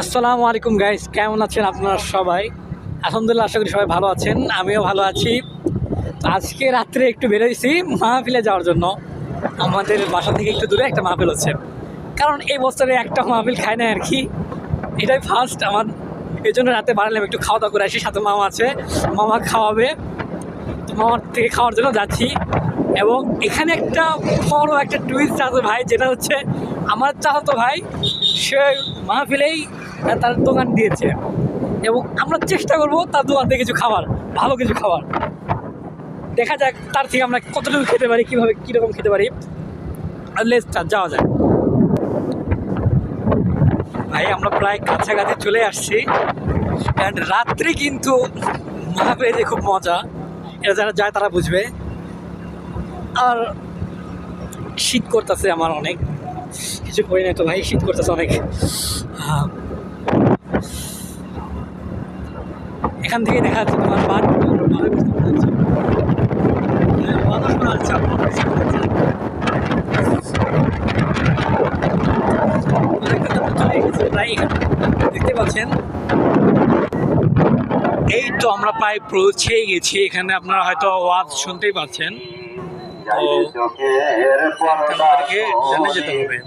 আসসালামু আলাইকুম গাইস, কেমন আছেন আপনারা সবাই? আলহামদুলিল্লাহ, আশা করি সবাই ভালো আছেন। আমিও ভালো আছি। তো আজকে রাত্রে একটু বেরোইছি মাহফিলে যাওয়ার জন্য। আমাদের বাসা থেকে একটু দূরে একটা মাহফিল হচ্ছে, কারণ এই বছরে একটা মাহফিল খায় না আর কি, এটাই ফার্স্ট আমার। এই জন্য রাতে বাড়ালাম একটু খাওয়া দাওয়া করে আসি। সাথে মামা আছে, মামা খাওয়াবে, তো মামার থেকে খাওয়ার জন্য যাচ্ছি। এবং এখানে একটা বড় একটা টুইস্ট আছে ভাই, যেটা হচ্ছে আমার চাচাতো ভাই সে মাহফিলেই তার দোকান দিয়েছে, এবং আমরা চেষ্টা করবো তার দোকান থেকে কিছু খাবার, ভালো কিছু খাবার। দেখা যাক তার থেকে আমরা কতটুকু খেতে পারি, কীভাবে কীরকম খেতে পারি। লেটস স্টার্ট, যাওয়া যায়। ভাই আমরা প্রায় কাছাকাছি চলে আসছি। অ্যান্ড রাত্রে কিন্তু মাহফিলে খুব মজা, এটা যারা যায় তারা বুঝবে। আর শীত করতেছে আমার অনেক, কিছু করি না তো ভাই, শীত করতেছে অনেক। এখান থেকে দেখা যাচ্ছে তোমার বাদ দেখতে পাচ্ছেন। এই তো আমরা প্রায় পৌঁছেই গেছি এখানে, আপনারা হয়তো আওয়াজ শুনতেই পাচ্ছেন। তো আমাদেরকে জানে যেতে হবে।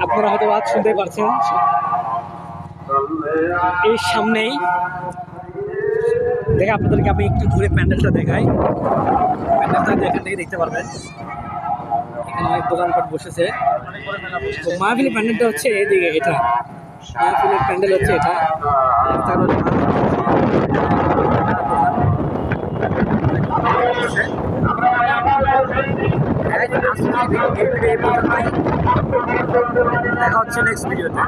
আপনারা হয়তো আওয়াজ শুনতেই পারছেন, এই সামনেই। দেখে আপনাদেরকে আমি একটু ঘুরে প্যান্ডেলটা দেখাই। প্যান্ডেলটা এখান থেকে দেখতে পারবেন, এখানে অনেক দোকানপাট বসেছে। তো মাহফিলের প্যান্ডেলটা হচ্ছে এইদিকে, এটা মাহফিলের প্যান্ডেল হচ্ছে এটা। তারপরে দেখা হচ্ছে নেক্সট ভিডিওতে।